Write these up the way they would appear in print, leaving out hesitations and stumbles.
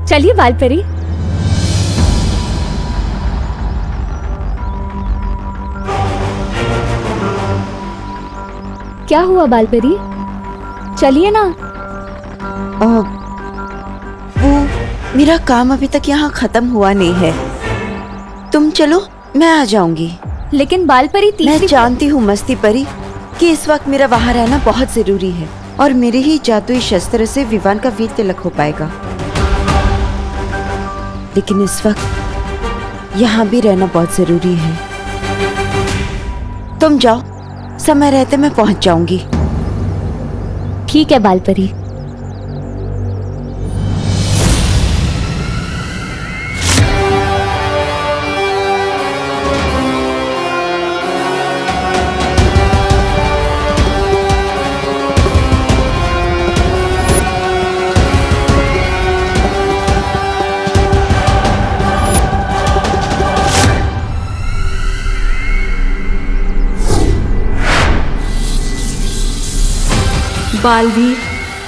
चलिए बालपरी। क्या हुआ बालपरी? चलिए ना। वो मेरा काम अभी तक यहाँ खत्म हुआ नहीं है। तुम चलो, मैं आ जाऊंगी। लेकिन बालपरी मैं जानती हूँ मस्ती परी कि इस वक्त मेरा वहाँ रहना बहुत जरूरी है और मेरे ही जादुई शस्त्र से विवान का वीर तिलक हो पाएगा। लेकिन इस वक्त यहाँ भी रहना बहुत जरूरी है। तुम जाओ, समय रहते मैं पहुंच जाऊंगी। ठीक है बालपरी। बालवीर,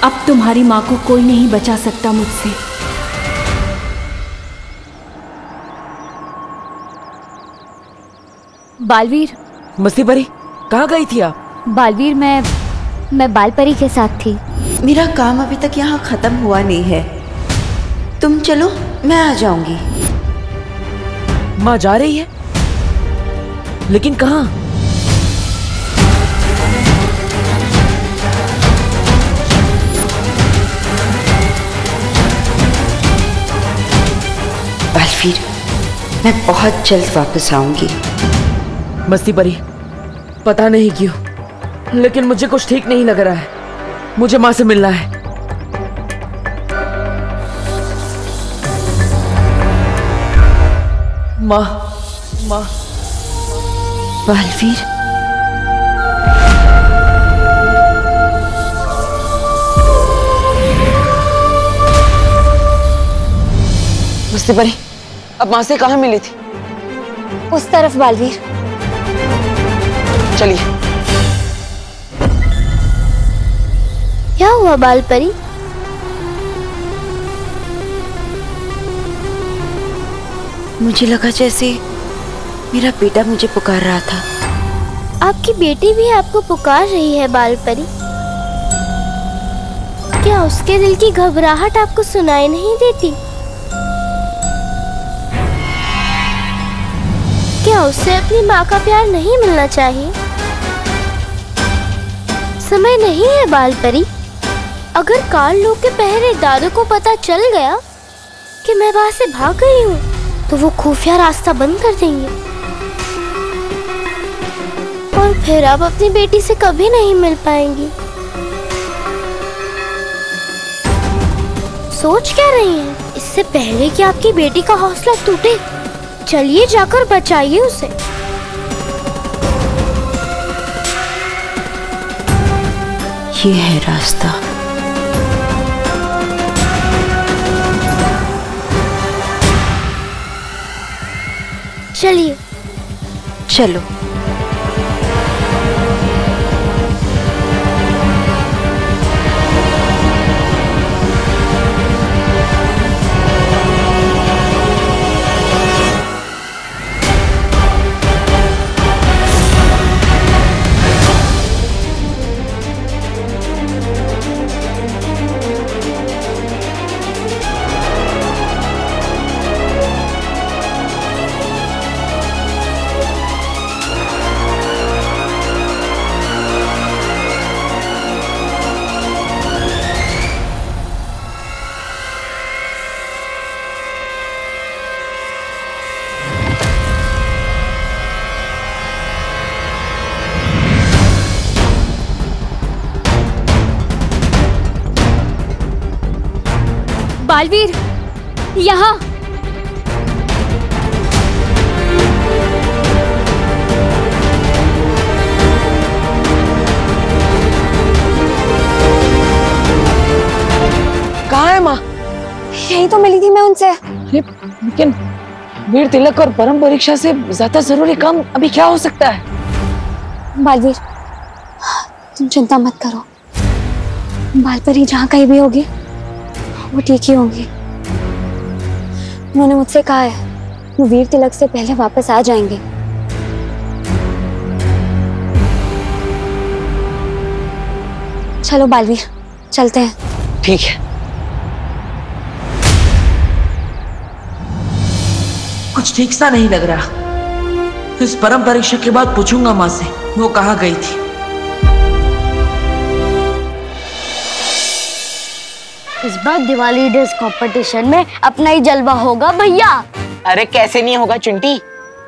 अब तुम्हारी माँ को कोई नहीं बचा सकता मुझसे। बालवीर। मस्ती परी, कहाँ गई थी आप? बालवीर, मैं बालपरी के साथ थी। मेरा काम अभी तक यहाँ खत्म हुआ नहीं है। तुम चलो, मैं आ जाऊंगी। माँ जा रही है, लेकिन कहाँ? बालवीर, मैं बहुत जल्द वापस आऊंगी। मस्ती परी, पता नहीं क्यों, लेकिन मुझे कुछ ठीक नहीं लग रहा है। मुझे माँ से मिलना है। माँ, माँ। बालवीर, मस्ती परी, अब माँ से कहाँ मिली थी? उस तरफ बालवीर। चलिए। क्या हुआ बालपरी? मुझे लगा जैसे मेरा बेटा मुझे पुकार रहा था। आपकी बेटी भी आपको पुकार रही है बालपरी। क्या उसके दिल की घबराहट आपको सुनाई नहीं देती? क्या उससे अपनी माँ का प्यार नहीं मिलना चाहिए? समय नहीं है बालपरी। अगर काल लोग के पहरेदारों को पता चल गया कि मैं वहां से भाग गई हूँ, तो वो खुफिया रास्ता बंद कर देंगे और फिर आप अपनी बेटी से कभी नहीं मिल पाएंगी। सोच क्या रही हैं? इससे पहले कि आपकी बेटी का हौसला टूटे, चलिए जाकर बचाइए उसे। ये है रास्ता। चलिए। चलो। बालवीर, यहाँ। कहाँ है माँ? यही तो मिली थी मैं उनसे। अरे लेकिन वीर तिलक और परम परीक्षा से ज्यादा जरूरी काम अभी क्या हो सकता है? बालवीर, तुम चिंता मत करो। बालपरी जहाँ कहीं भी होगी वो ठीक ही होंगी। उन्होंने मुझसे कहा है वो वीर तिलक से पहले वापस आ जाएंगे। चलो बालवीर, चलते हैं। ठीक है। कुछ ठीक सा नहीं लग रहा। इस परम परीक्षा के बाद पूछूंगा माँ से वो कहाँ गई थी। इस बार दिवाली ड्रेस कंपटीशन में अपना ही जलवा होगा भैया। अरे कैसे नहीं होगा चिंटी,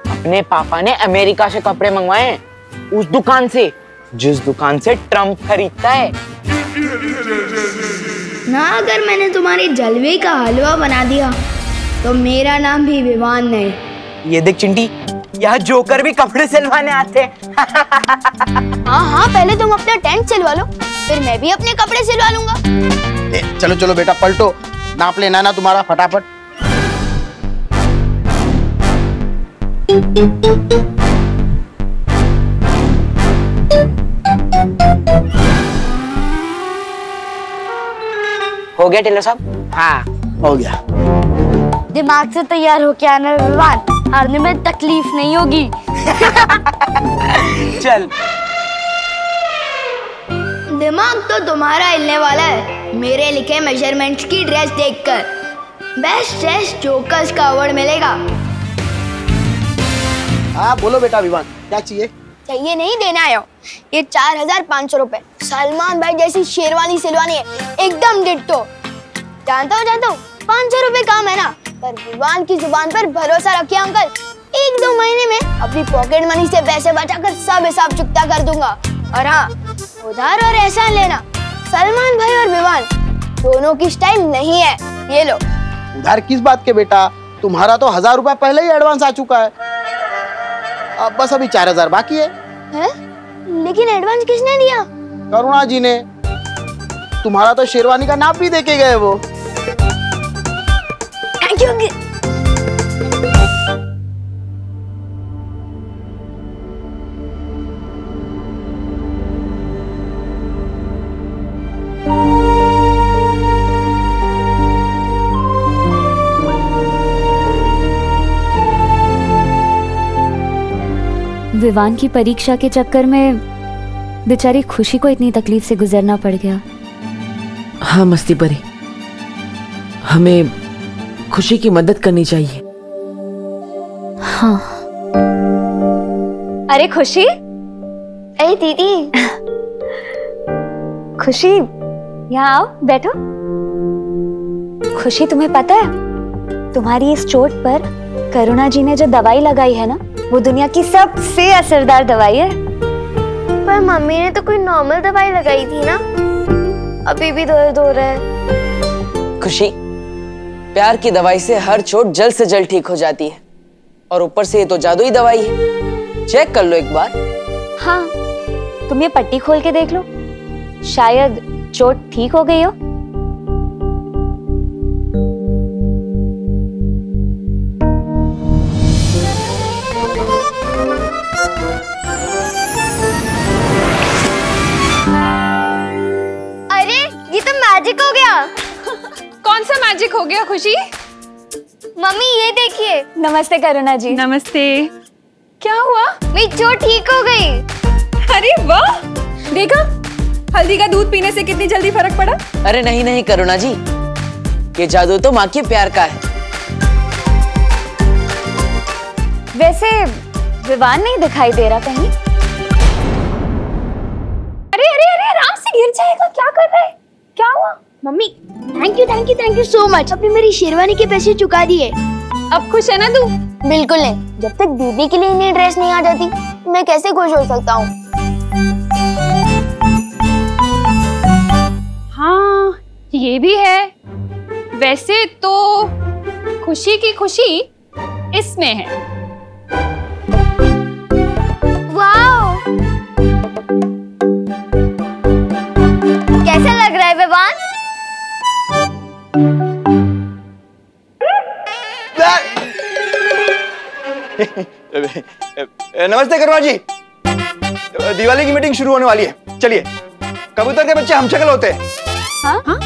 अपने पापा ने अमेरिका से कपड़े मंगवाए हैं, उस दुकान से जिस दुकान से ट्रम्प खरीदता है ना। अगर मैंने तुम्हारे जलवे का हलवा बना दिया तो मेरा नाम भी विवान नहीं। ये देख चिंटी, यहाँ जोकर भी कपड़े सिलवाने आते हैं। हाँ हाँ, पहले तुम अपना टेंट सिलवा लो, फिर मैं भी अपने कपड़े सिलवा लूंगा। चलो चलो बेटा पलटो, नाप लेना ना तुम्हारा फटाफट। हो गया टेलर साहब? हाँ हो गया। दिमाग से तैयार होके आना विवान, हारने में तकलीफ नहीं होगी। चल। दिमाग तो तुम्हारा हिलने वाला है मेरे लिखे मेजरमेंट्स की ड्रेस देखकर। बेस्ट ड्रेस जोकर्स का अवार्ड मिलेगा। हाँ बोलो बेटा विवान, क्या चाहिए? चाहिए नहीं, देना आया हूँ। ये 4500 रुपए। सलमान भाई जैसी शेरवानी सिलवानी है, एकदम डिट्टो। जानता हूँ 500 रुपए काम है ना, पर विवान की जुबान पर भरोसा रखिए अंकल। 1-2 महीने में अपनी पॉकेट मनी से पैसे बचाकर सब हिसाब चुकता कर दूंगा। और हाँ, उधार और एहसान लेना सलमान भाई और विवान दोनों की स्टाइल नहीं है। ये लो। उधार किस बात के बेटा, तुम्हारा तो 1000 रुपया पहले ही एडवांस आ चुका है। अब बस अभी 4000 बाकी है। लेकिन एडवांस किसने दिया? करुणा जी ने। तुम्हारा तो शेरवानी का नाप भी देके गए वो। Thank you uncle. विवान की परीक्षा के चक्कर में बेचारी खुशी को इतनी तकलीफ से गुजरना पड़ गया। हाँ मस्ती परी, हमें खुशी की मदद करनी चाहिए। हाँ। अरे खुशी, अरे दीदी। खुशी यहाँ आओ, बैठो। खुशी तुम्हें पता है तुम्हारी इस चोट पर करुणा जी ने जो दवाई लगाई है ना, वो दुनिया की सबसे असरदार दवाई है। पर मम्मी ने तो कोई नॉर्मल दवाई लगाई थी ना, अभी भी दर्द हो रहा है। खुशी, प्यार की दवाई से हर चोट जल्द से जल्द ठीक हो जाती है, और ऊपर से ये तो जादुई दवाई है। चेक कर लो एक बार। हाँ, तुम ये पट्टी खोल के देख लो, शायद चोट ठीक हो गई हो। मैजिक हो गया। कौन सा मैजिक हो गया खुशी? मम्मी ये देखिए। नमस्ते करुणा जी। नमस्ते। क्या हुआ? मेरी चोट ठीक हो गई। अरे वाह, देखा हल्दी का दूध पीने से कितनी जल्दी फर्क पड़ा। अरे नहीं नहीं करुणा जी, ये जादू तो माँ के प्यार का है। वैसे विवान नहीं दिखाई दे रहा कहीं। अरे अरे अरे, आराम से गिर जाएगा, क्या कर रहे हैं? क्या हुआ? Mummy thank you so much. आपने मेरी शेरवानी के पैसे चुका दिए। अब खुश है ना तू? बिल्कुल नहीं, जब तक दीदी के लिए नई ड्रेस नहीं आ जाती मैं कैसे खुश हो सकता हूँ। हाँ ये भी है। वैसे तो खुशी की खुशी इसमें है। वाओ, कैसा लग रहा है विवान? नमस्ते करुणा जी, दिवाली की मीटिंग शुरू होने वाली है, चलिए। कबूतर के बच्चे हम शक्ल होते हैं। हाँ?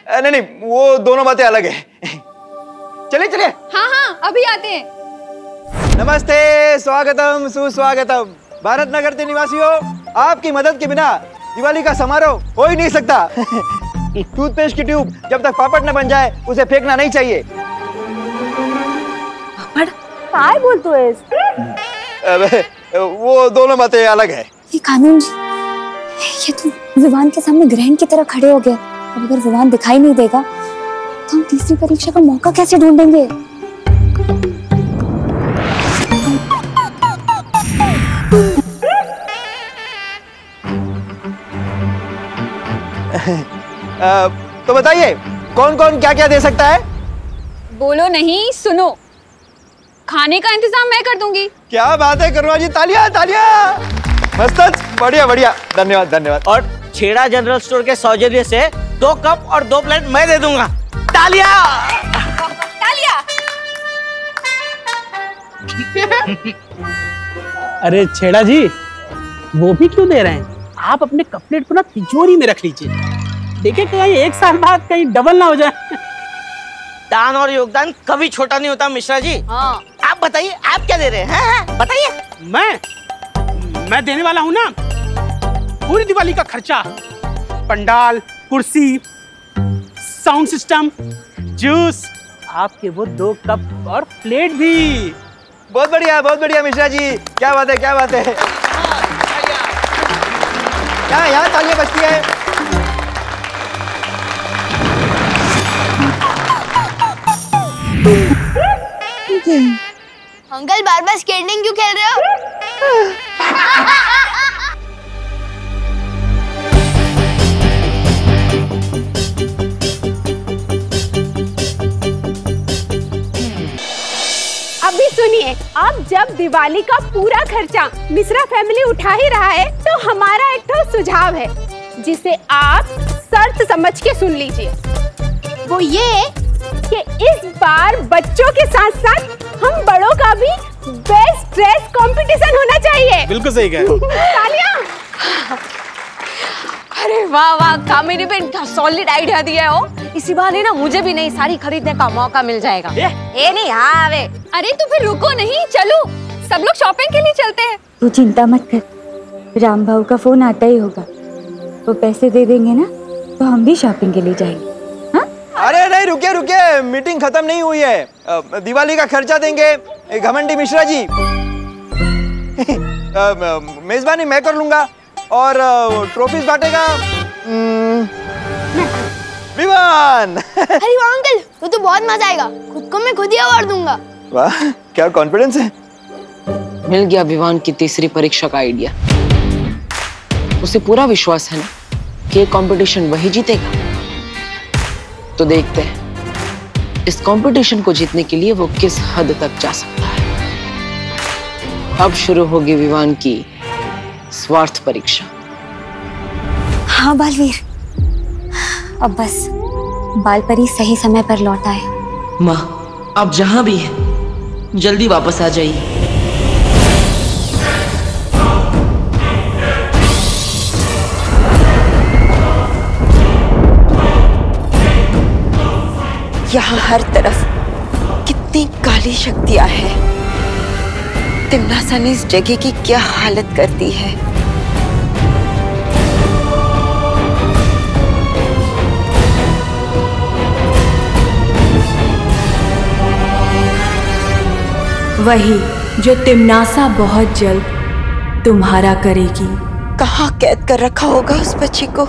नहीं नहीं, वो दोनों बातें अलग है। चलिए चलिए। हाँ हाँ, अभी आते हैं। नमस्ते, स्वागतम सुस्वागतम। भारत नगर के निवासियों, आपकी मदद के बिना दिवाली का समारोह हो ही नहीं सकता। टूथपेस्ट की ट्यूब जब तक पापड़ न बन जाए उसे फेंकना नहीं चाहिए। पापड़ काय बोलते हो? वो दोनों बातें अलग है। ये कानून जी, ये तो विवान के सामने ग्रहण की तरह खड़े हो गए। अब अगर विवान दिखाई नहीं देगा तो हम तीसरी परीक्षा का मौका कैसे ढूंढेंगे? तो बताइए कौन कौन क्या क्या दे सकता है? बोलो नहीं, सुनो। खाने का इंतजाम मैं कर दूंगी। क्या बात है करुणा जी, तालियां तालियां। मस्त, बढ़िया बढ़िया, धन्यवाद धन्यवाद। और छेड़ा जनरल स्टोर के सौजन्य से 2 कप और 2 प्लेट मैं दे दूंगा। तालियां तालियां। अरे छेड़ा जी, वो भी क्यों दे रहे हैं? आप अपने कपलेट को ना तिजोरी में रख लीजिए। देखिए कहीं 1 साल बाद कहीं डबल ना हो जाए। दान और योगदान कभी छोटा नहीं होता मिश्रा जी। हाँ। आप बताइए, आप क्या दे रहे हैं? बताइए। मैं देने वाला हूँ ना पूरी दिवाली का खर्चा। पंडाल, कुर्सी, साउंड सिस्टम, जूस, आपके वो 2 कप और प्लेट भी। बहुत बढ़िया मिश्रा जी, क्या बात है क्या बात है। यहाँ तालियां बजती है। अंकल बार बार स्केटिंग क्यों खेल रहे हो? अभी सुनिए, अब जब दिवाली का पूरा खर्चा मिश्रा फैमिली उठा ही रहा है तो हमारा एक तो सुझाव है जिसे आप शर्त समझ के सुन लीजिए। वो ये कि इस बार बच्चों के साथ साथ हम बड़ों का भी बेस्ट ड्रेस कंपटीशन होना चाहिए। बिल्कुल सही कह। तालियां। अरे वाह वाह, कामिनी बेन क्या सॉलिड आइडिया दिया हो। इसी बहाने ना मुझे भी नई साड़ी खरीदने का मौका मिल जाएगा। ये नहीं, हाँ वे। अरे तो फिर रुको नहीं, चलो सब लोग शॉपिंग के लिए चलते हैं। तू चिंता मत कर, राम भाऊ का फोन आता ही होगा। वो पैसे दे देंगे ना तो हम भी शॉपिंग के लिए जाएंगे। अरे नहीं, रुकिए, मीटिंग खत्म नहीं हुई है। दिवाली का खर्चा देंगे घमंडी मिश्रा जी। मेजबानी मैं कर लूंगा और ट्रॉफीज बांटेगा विवान। अरे वाह अंकल, तो बहुत मजा आएगा। खुद को मैं खुद ही अवार्ड दूंगा। वाह, क्या कॉन्फिडेंस है। मिल गया विवान की तीसरी परीक्षा का आइडिया। उसे पूरा विश्वास है ना कि ये कंपटीशन वही जीतेगा। तो देखते हैं इस कंपटीशन को जीतने के लिए वो किस हद तक जा सकता है। अब शुरू होगी विवान की स्वार्थ परीक्षा। हाँ बालवीर, अब बस बालपरी सही समय पर लौट आए। माँ, आप जहां भी हैं जल्दी वापस आ जाइए। यहाँ हर तरफ कितनी काली शक्तियां हैं। तिम्नासा ने इस जगह की क्या हालत कर दी है। वही जो तिम्नासा बहुत जल्द तुम्हारा करेगी। कहाँ कैद कर रखा होगा उस बच्ची को।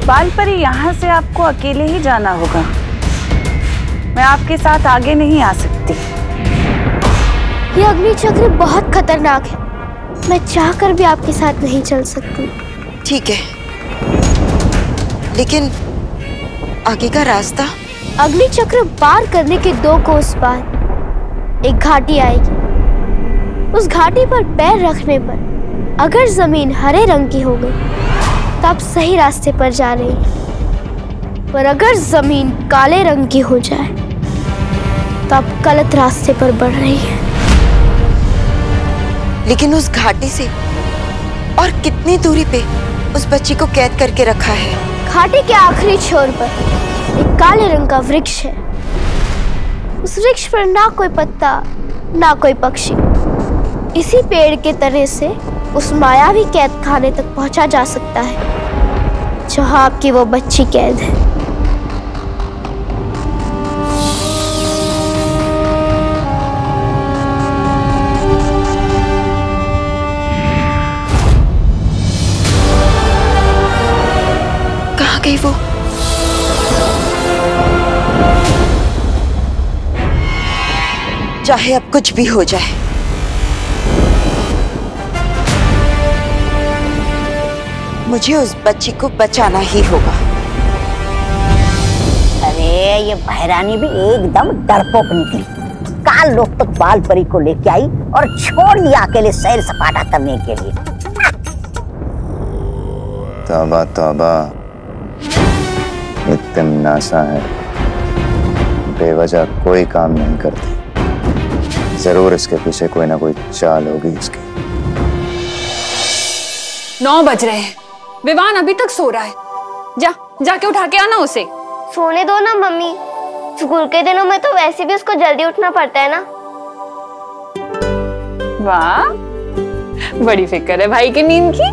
बालपरी, यहाँ से आपको अकेले ही जाना होगा। मैं आपके साथ आगे नहीं आ सकती। ये अग्नि चक्र बहुत खतरनाक है। मैं चाहकर भी आपके साथ नहीं चल सकती। ठीक है, लेकिन आगे का रास्ता? अग्नि चक्र पार करने के 2 कोस बाद एक घाटी आएगी। उस घाटी पर पैर रखने पर अगर जमीन हरे रंग की हो गई तब सही रास्ते पर जा रही है, पर अगर जमीन काले रंग की हो जाए तब गलत रास्ते पर बढ़ रही है। लेकिन उस घाटी से और कितनी दूरी पे उस बच्ची को कैद करके रखा है? घाटी के आखिरी छोर पर एक काले रंग का वृक्ष है। उस वृक्ष पर ना कोई पत्ता ना कोई पक्षी। इसी पेड़ के तने से उस मायावी कैद खाने तक पहुंचा जा सकता है जहां आपकी वो बच्ची कैद है। कहाँ गई वो? चाहे अब कुछ भी हो जाए, मुझे उस बच्ची को बचाना ही होगा। अरे ये बहरानी भी एकदम डरपोक निकली। काल लोग तो बाल परी को लेके आई और छोड़ दिया अकेले सैर सपाटा करने के लिए। तौबा तौबा, ये तिमनासा है, बेवजह कोई काम नहीं करती। जरूर इसके पीछे कोई ना कोई चाल होगी इसकी। 9 बज रहे हैं, विवान अभी तक सो रहा है। जाके उठा के आना उसे। सोने दो ना मम्मी, स्कूल के दिनों में तो वैसे भी उसको जल्दी उठना पड़ता है ना। वाह, बड़ी फिक्र है भाई की नींद की।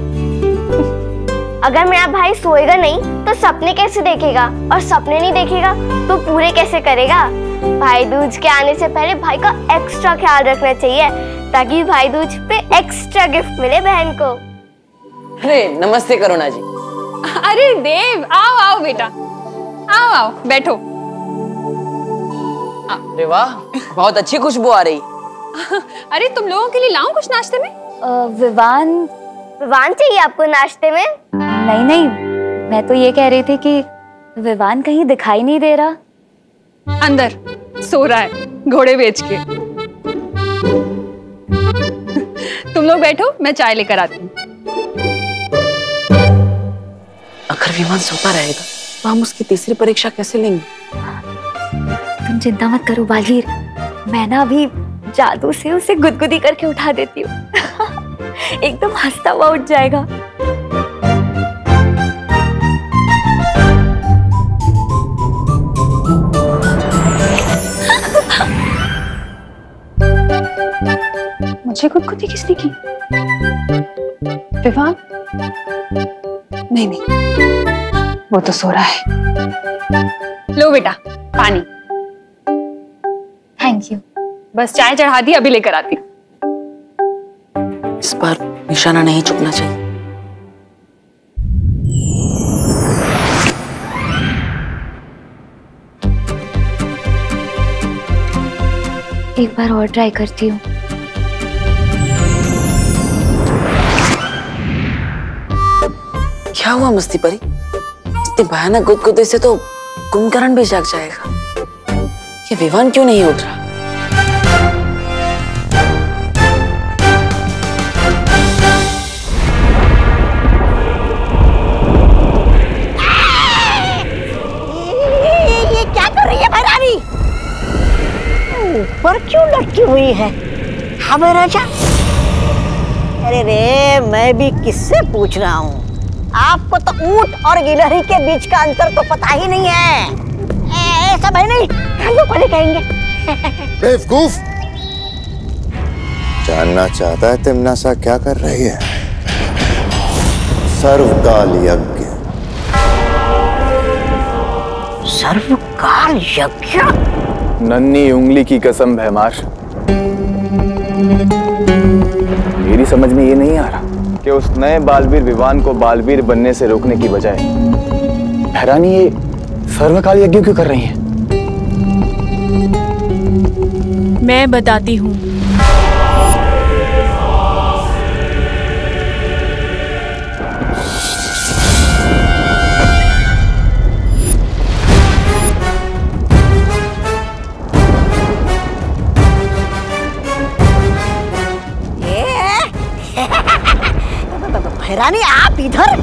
अगर मेरा भाई सोएगा नहीं तो सपने कैसे देखेगा, और सपने नहीं देखेगा तो पूरे कैसे करेगा। भाई दूज के आने से पहले भाई का एक्स्ट्रा ख्याल रखना चाहिए ताकि भाई दूज पे एक्स्ट्रा गिफ्ट मिले बहन को। अरे नमस्ते करुणा जी। अरे देव, आओ आओ बेटा, आओ आओ बैठो। अरे वाह, बहुत अच्छी खुशबू आ रही। अरे तुम लोगों के लिए लाऊं कुछ नाश्ते में? विवान चाहिए आपको नाश्ते में? नहीं, मैं तो ये कह रही थी कि विवान कहीं दिखाई नहीं दे रहा। अंदर सो रहा है घोड़े बेच के। तुम लोग बैठो, मैं चाय लेकर आती हूँ। अगर विमान सोता रहेगा तो हम उसकी तीसरी परीक्षा कैसे लेंगे? तुम चिंता मत करो बालवीर, मैं ना अभी जादू से उसे गुदगुदी करके उठा देती हूँ। एकदम हंसता हुआ उठ जाएगा। मुझे गुदगुदी किसने की? विवान? नहीं, वो तो सो रहा है। लो बेटा पानी। Thank you. बस चाय चढ़ा दी, अभी लेकर आती। इस बार निशाना नहीं चुकना चाहिए। एक बार और ट्राई करती हूँ। क्या हुआ मस्ती परी? इतने भयानक गुदगुदे से तो कुंभकर्ण भी जाग जाएगा। ये विवान क्यों नहीं उठ रहा? ये क्या कर रही है बहरानी? ऊपर क्यों लटकी हुई है? हमें राजा? अरे रे, मैं भी किससे पूछ रहा हूँ? आपको तो ऊंट और गिलहरी के बीच का अंतर तो पता ही नहीं है। ऐसा भाई नहीं, खालियों को कहेंगे। बेवकूफ! जानना चाहता है तिमनासा क्या कर रही है? सर्वकाल यज्ञ। सर्वकाल यज्ञ? नन्ही उंगली की कसम भैमार, मेरी समझ में ये नहीं आ रहा कि उस नए बालवीर विवान को बालवीर बनने से रोकने की बजाय बहरानी ये सर्वकाल यज्ञ क्यों कर रही हैं? मैं बताती हूँ। भैरानी आप इधर,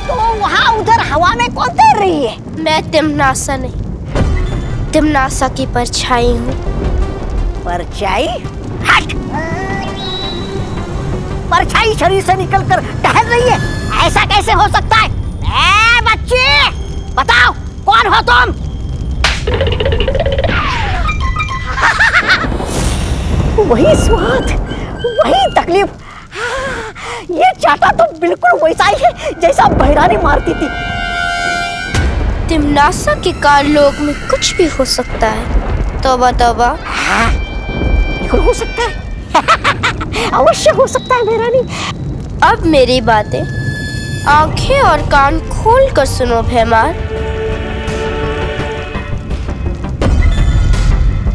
तो वहाँ उधर हवा में कौन तैर रही है? मैं तिमनासा नहीं, तिमनासा की परछाई हूँ। परछाई? हट! परछाई शरीर से निकलकर टहल रही है, ऐसा कैसे हो सकता है? ए बच्चे, बताओ कौन हो तुम? वही स्वाद, वही तकलीफ। ये चाटा तो बिल्कुल वैसा ही है जैसा भैरानी मारती थी। तिमनासा के कारलोक में कुछ भी हो सकता है। तौबा तौबा। बिल्कुल हो सकता है, अवश्य हो सकता है भैरानी। अब मेरी बातें आंखें और कान खोल कर सुनो भैमार।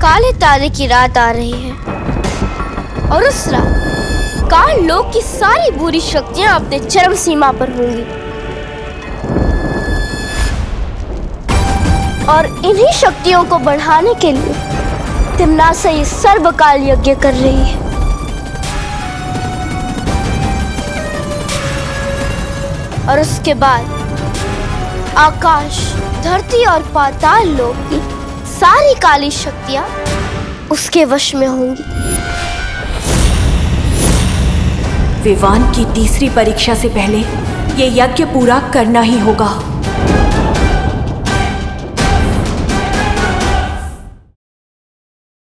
काले ताले की रात आ रही है और उस रात काल लोक की सारी बुरी शक्तियां अपने चरम सीमा पर होंगी और इन्हीं शक्तियों को बढ़ाने के लिए तिमनासा ये सर्वकाल यज्ञ कर रही है। और उसके बाद आकाश, धरती और पाताल लोक की सारी काली शक्तियां उसके वश में होंगी। विवान की तीसरी परीक्षा से पहले ये यज्ञ पूरा करना ही होगा।